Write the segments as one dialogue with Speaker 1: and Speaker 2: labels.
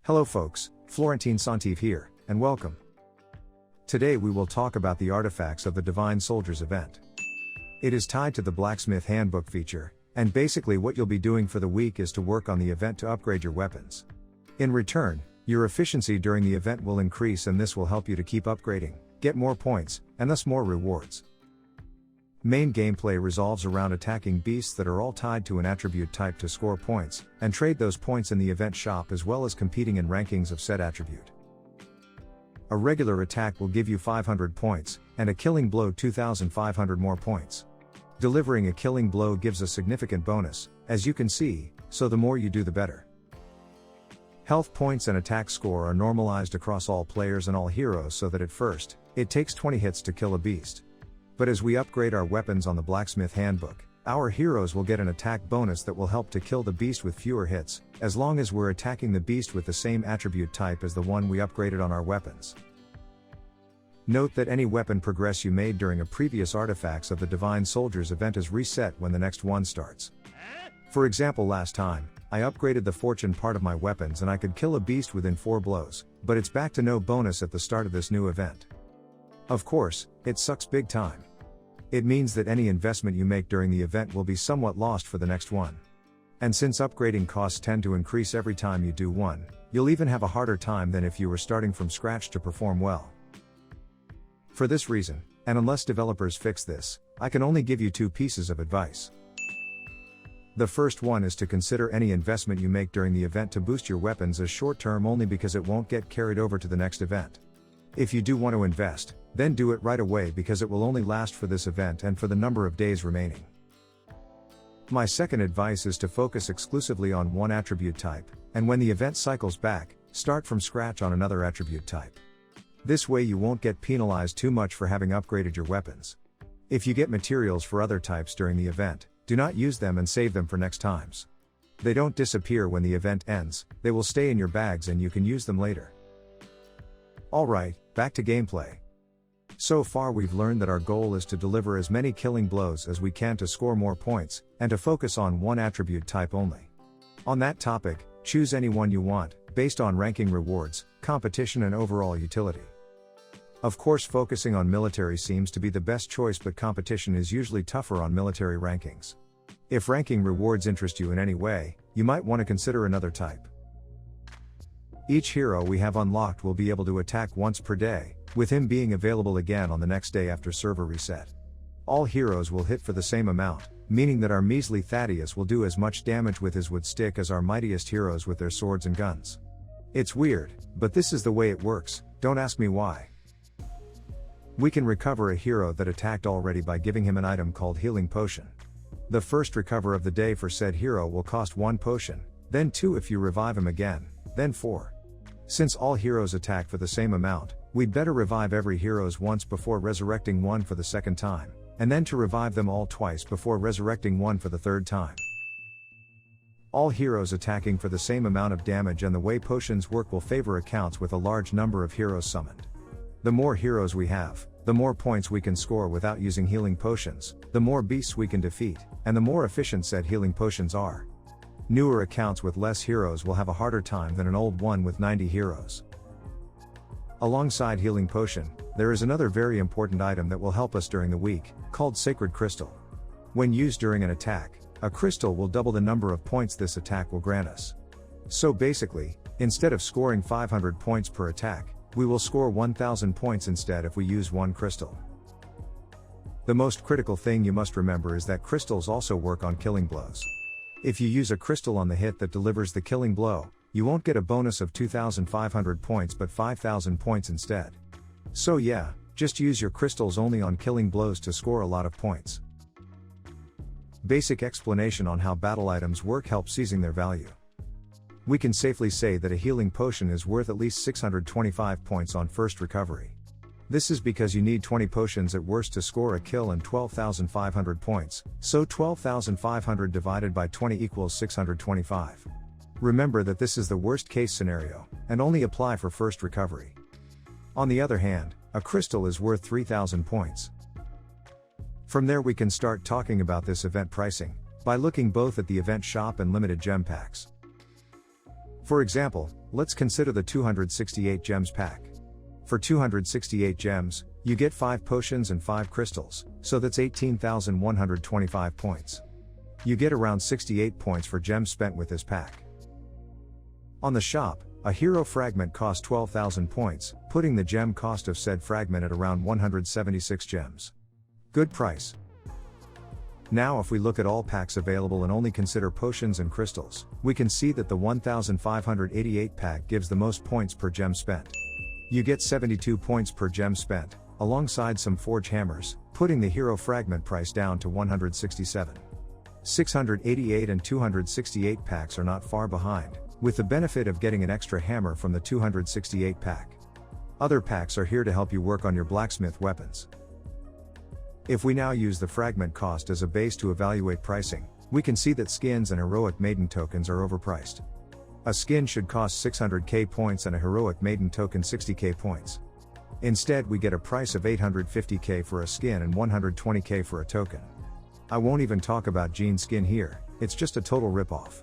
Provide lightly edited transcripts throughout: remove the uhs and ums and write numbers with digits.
Speaker 1: Hello folks, Florentine Saint-Yves here, and welcome. Today we will talk about the artifacts of the Divine Soldiers event. It is tied to the blacksmith handbook feature, and basically what you'll be doing for the week is to work on the event to upgrade your weapons. In return, your efficiency during the event will increase, and this will help you to keep upgrading, get more points, and thus more rewards. Main gameplay revolves around attacking beasts that are all tied to an attribute type to score points, and trade those points in the event shop, as well as competing in rankings of said attribute. A regular attack will give you 500 points, and a killing blow 2,500 more points. Delivering a killing blow gives a significant bonus, as you can see, so the more you do the better. Health points and attack score are normalized across all players and all heroes, so that at first, it takes 20 hits to kill a beast. But as we upgrade our weapons on the blacksmith handbook, our heroes will get an attack bonus that will help to kill the beast with fewer hits, as long as we're attacking the beast with the same attribute type as the one we upgraded on our weapons. Note that any weapon progress you made during a previous artifacts of the Divine Soldiers event is reset when the next one starts. For example, last time, I upgraded the fortune part of my weapons and I could kill a beast within 4 blows, but it's back to no bonus at the start of this new event. Of course, it sucks big time. It means that any investment you make during the event will be somewhat lost for the next one. And since upgrading costs tend to increase every time you do one, you'll even have a harder time than if you were starting from scratch to perform well. For this reason, and unless developers fix this, I can only give you 2 pieces of advice. The first one is to consider any investment you make during the event to boost your weapons as short term only, because it won't get carried over to the next event. If you do want to invest, then do it right away, because it will only last for this event and for the number of days remaining. My second advice is to focus exclusively on one attribute type, and when the event cycles back, start from scratch on another attribute type. This way you won't get penalized too much for having upgraded your weapons. If you get materials for other types during the event, do not use them and save them for next times. They don't disappear when the event ends, they will stay in your bags and you can use them later. Alright, back to gameplay. So far we've learned that our goal is to deliver as many killing blows as we can to score more points, and to focus on one attribute type only. On that topic, choose any one you want, based on ranking rewards, competition and overall utility. Of course, focusing on military seems to be the best choice, but competition is usually tougher on military rankings. If ranking rewards interest you in any way, you might want to consider another type. Each hero we have unlocked will be able to attack once per day, with him being available again on the next day after server reset. All heroes will hit for the same amount, meaning that our measly Thaddeus will do as much damage with his wood stick as our mightiest heroes with their swords and guns. It's weird, but this is the way it works, don't ask me why. We can recover a hero that attacked already by giving him an item called Healing Potion. The first recover of the day for said hero will cost 1 potion, then 2 if you revive him again, then 4. Since all heroes attack for the same amount, we'd better revive every heroes once before resurrecting one for the second time, and then to revive them all twice before resurrecting one for the third time. All heroes attacking for the same amount of damage, and the way potions work will favor accounts with a large number of heroes summoned. The more heroes we have, the more points we can score without using healing potions, the more beasts we can defeat, and the more efficient said healing potions are. Newer accounts with less heroes will have a harder time than an old one with 90 heroes. Alongside healing potion, there is another very important item that will help us during the week, called Sacred Crystal. When used during an attack, a crystal will double the number of points this attack will grant us. So basically, instead of scoring 500 points per attack, we will score 1000 points instead if we use one crystal. The most critical thing you must remember is that crystals also work on killing blows. If you use a crystal on the hit that delivers the killing blow, you won't get a bonus of 2,500 points but 5,000 points instead. So yeah, just use your crystals only on killing blows to score a lot of points. Basic explanation on how battle items work helps seizing their value. We can safely say that a healing potion is worth at least 625 points on first recovery. This is because you need 20 potions at worst to score a kill and 12,500 points, so 12,500 divided by 20 equals 625. Remember that this is the worst case scenario, and only apply for first recovery. On the other hand, a crystal is worth 3,000 points. From there we can start talking about this event pricing, by looking both at the event shop and limited gem packs. For example, let's consider the 268 gems pack. For 268 gems, you get 5 potions and 5 crystals, so that's 18,125 points. You get around 68 points for gems spent with this pack. On the shop, a hero fragment costs 12,000 points, putting the gem cost of said fragment at around 176 gems. Good price. Now if we look at all packs available and only consider potions and crystals, we can see that the 1588 pack gives the most points per gem spent. You get 72 points per gem spent, alongside some forge hammers, putting the hero fragment price down to 167. 688 and 268 packs are not far behind, with the benefit of getting an extra hammer from the 268 pack. Other packs are here to help you work on your blacksmith weapons. If we now use the fragment cost as a base to evaluate pricing, we can see that skins and heroic maiden tokens are overpriced. A skin should cost 600k points and a heroic maiden token 60k points. Instead we get a price of 850k for a skin and 120k for a token. I won't even talk about Jeanne's skin here, it's just a total ripoff.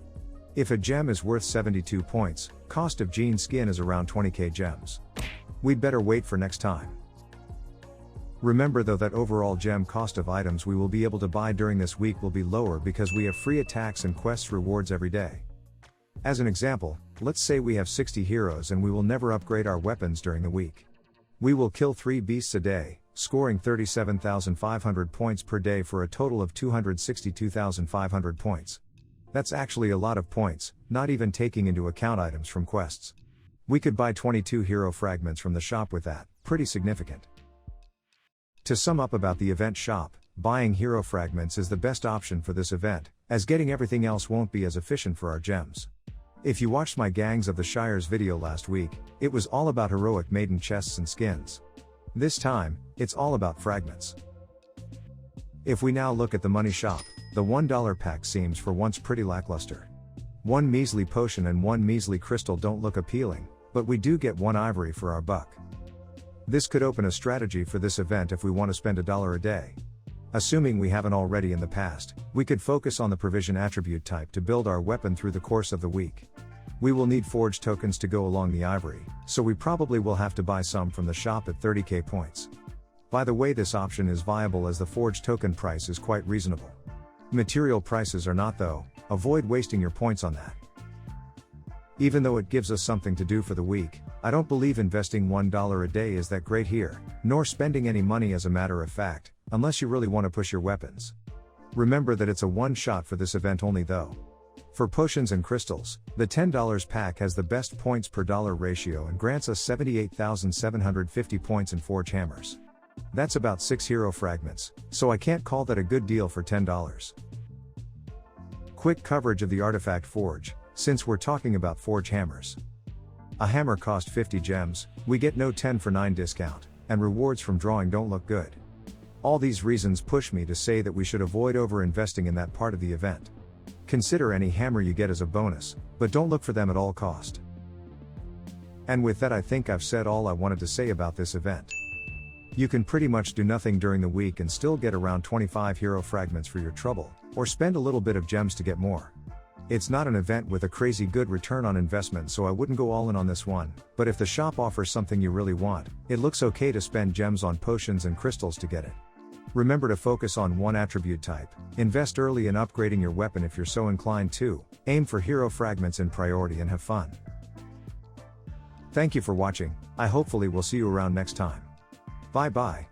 Speaker 1: If a gem is worth 72 points, cost of Jeanne's skin is around 20k gems. We'd better wait for next time. Remember though that overall gem cost of items we will be able to buy during this week will be lower because we have free attacks and quests rewards every day. As an example, let's say we have 60 heroes and we will never upgrade our weapons during the week. We will kill 3 beasts a day, scoring 37,500 points per day for a total of 262,500 points. That's actually a lot of points, not even taking into account items from quests. We could buy 22 hero fragments from the shop with that, pretty significant. To sum up about the event shop, buying hero fragments is the best option for this event, as getting everything else won't be as efficient for our gems. If you watched my Gangs of the Shires video last week, it was all about heroic maiden chests and skins. This time, it's all about fragments. If we now look at the money shop, the $1 pack seems for once pretty lackluster. 1 measly potion and 1 measly crystal don't look appealing, but we do get 1 ivory for our buck. This could open a strategy for this event if we want to spend $1 a day. Assuming we haven't already in the past, we could focus on the provision attribute type to build our weapon through the course of the week. We will need forge tokens to go along the ivory, so we probably will have to buy some from the shop at 30k points. By the way, this option is viable as the forge token price is quite reasonable. Material prices are not though, avoid wasting your points on that. Even though it gives us something to do for the week, I don't believe investing $1 a day is that great here, nor spending any money as a matter of fact, unless you really want to push your weapons. Remember that it's a one-shot for this event only though. For potions and crystals, the $10 pack has the best points per dollar ratio and grants us 78,750 points in forge hammers. That's about 6 hero fragments, so I can't call that a good deal for $10. Quick coverage of the artifact forge, since we're talking about forge hammers. A hammer cost 50 gems, we get no 10 for 9 discount, and rewards from drawing don't look good. All these reasons push me to say that we should avoid over-investing in that part of the event. Consider any hammer you get as a bonus, but don't look for them at all cost. And with that I think I've said all I wanted to say about this event. You can pretty much do nothing during the week and still get around 25 hero fragments for your trouble, or spend a little bit of gems to get more. It's not an event with a crazy good return on investment, so I wouldn't go all in on this one, but if the shop offers something you really want, it looks okay to spend gems on potions and crystals to get it. Remember to focus on one attribute type, invest early in upgrading your weapon if you're so inclined to, aim for hero fragments in priority and have fun. Thank you for watching, I hopefully will see you around next time. Bye bye.